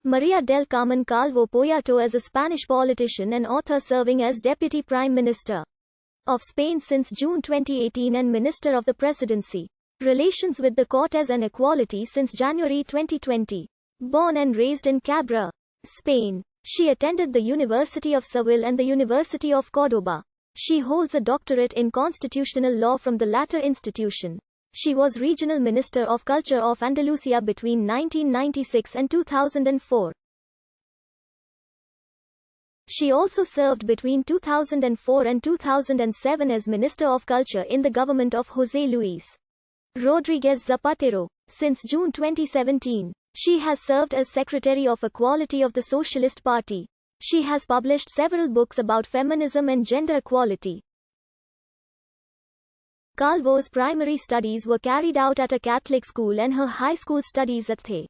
María del Carmen Calvo Poyato is a Spanish politician and author serving as Deputy Prime Minister of Spain since June 2018 and Minister of the Presidency. Relations with the Cortes and Equality since January 2020. Born and raised in Cabra, Spain. She attended the University of Seville and the University of Córdoba. She holds a doctorate in constitutional law from the latter institution. She was Regional Minister of Culture of Andalusia between 1996 and 2004. She also served between 2004 and 2007 as Minister of Culture in the government of José Luis Rodríguez Zapatero. Since June 2017, she has served as Secretary of Equality of the Socialist Party. She has published several books about feminism and gender equality. Calvo's primary studies were carried out at a Catholic school and her high school studies at The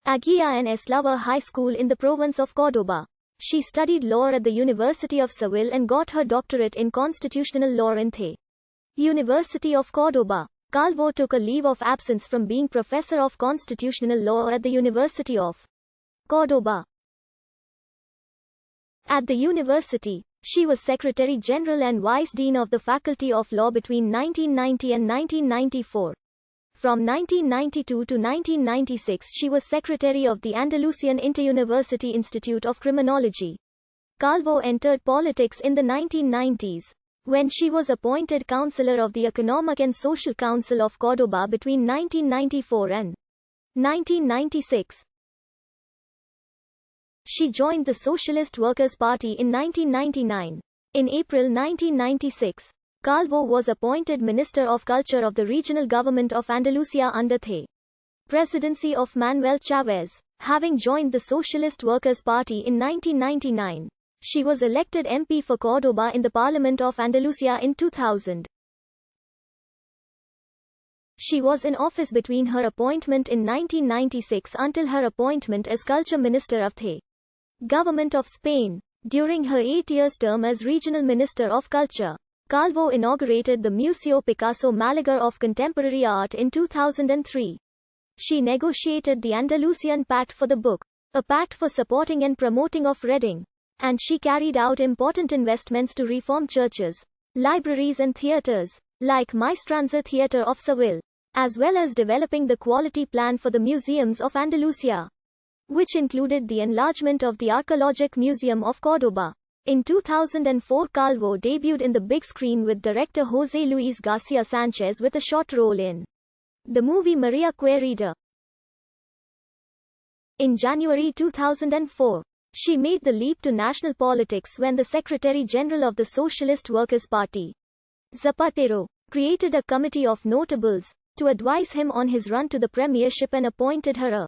Aguila and Eslava High School in the province of Córdoba. She studied law at the University of Seville and got her doctorate in constitutional law in The University of Córdoba. Calvo took a leave of absence from being professor of constitutional law at the University of Córdoba. At the university, she was Secretary General and Vice Dean of the Faculty of Law between 1990 and 1994. From 1992 to 1996 she was Secretary of the Andalusian Interuniversity Institute of Criminology. Calvo entered politics in the 1990s, when she was appointed Councillor of the Economic and Social Council of Córdoba between 1994 and 1996. She joined the Socialist Workers' Party in 1999. In April 1996, Calvo was appointed Minister of Culture of the Regional Government of Andalusia under the presidency of Manuel Chávez. Having joined the Socialist Workers' Party in 1999, she was elected MP for Córdoba in the Parliament of Andalusia in 2000. She was in office between her appointment in 1996 until her appointment as Culture Minister of the Government of Spain. During her 8 years term as Regional Minister of Culture, Calvo inaugurated the Museo Picasso Málaga of Contemporary Art in 2003. She negotiated the Andalusian Pact for the Book, a pact for supporting and promoting of reading, and she carried out important investments to reform churches, libraries and theatres, like Maestranza Theatre of Seville, as well as developing the quality plan for the museums of Andalusia, which included the enlargement of the Archaeologic Museum of Córdoba. In 2004 Calvo debuted in the big screen with director José Luis García Sánchez with a short role in the movie María Querida. In January 2004, she made the leap to national politics when the Secretary General of the Socialist Workers' Party, Zapatero, created a committee of notables to advise him on his run to the premiership and appointed her a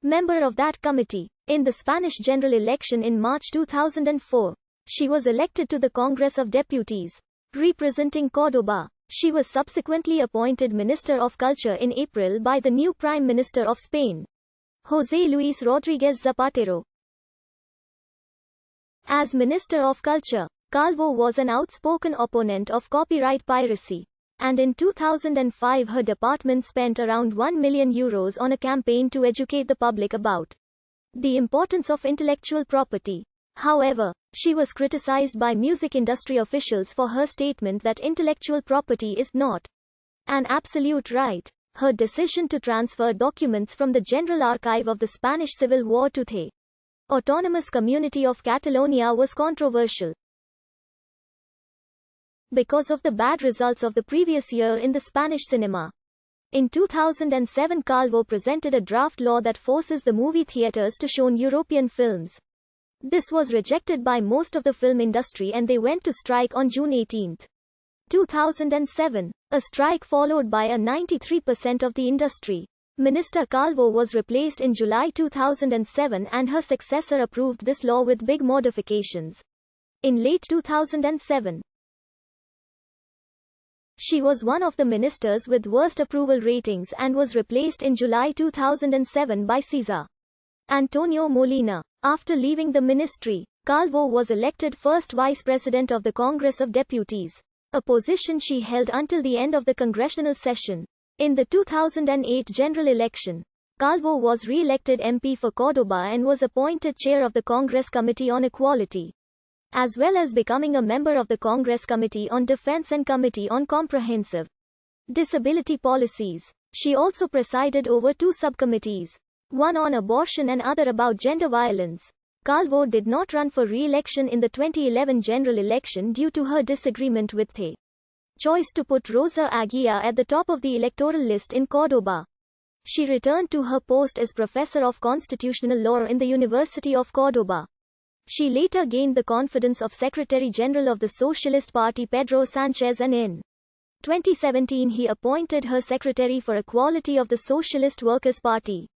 member of that committee. In the Spanish general election in March 2004, she was elected to the Congress of Deputies, representing Córdoba. She was subsequently appointed Minister of Culture in April by the new Prime Minister of Spain, José Luis Rodríguez Zapatero. As Minister of Culture, Calvo was an outspoken opponent of copyright piracy, and in 2005 her department spent around €1 million on a campaign to educate the public about the importance of intellectual property. However, she was criticized by music industry officials for her statement that intellectual property is not an absolute right. Her decision to transfer documents from the General Archive of the Spanish Civil War to the autonomous community of Catalonia was controversial because of the bad results of the previous year in the Spanish cinema. In 2007 Calvo presented a draft law that forces the movie theaters to show European films. This was rejected by most of the film industry and they went to strike on June 18, 2007. A strike followed by a 93% of the industry. Minister Calvo was replaced in July 2007 and her successor approved this law with big modifications in late 2007. She was one of the ministers with worst approval ratings and was replaced in July 2007 by César Antonio Molina. After leaving the ministry, Calvo was elected first vice president of the Congress of Deputies, a position she held until the end of the congressional session. In the 2008 general election, Calvo was re-elected MP for Córdoba and was appointed chair of the Congress Committee on Equality, as well as becoming a member of the Congress Committee on Defense and Committee on Comprehensive Disability Policies. She also presided over two subcommittees, one on abortion and other about gender violence. Calvo did not run for re-election in the 2011 general election due to her disagreement with the choice to put Rosa Aguiar at the top of the electoral list in Córdoba. She returned to her post as professor of constitutional law in the University of Córdoba. She later gained the confidence of Secretary General of the Socialist Party Pedro Sanchez, and in 2017 he appointed her Secretary for Equality of the Socialist Workers' Party.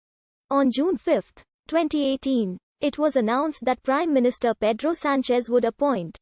On June 5, 2018, it was announced that Prime Minister Pedro Sanchez would appoint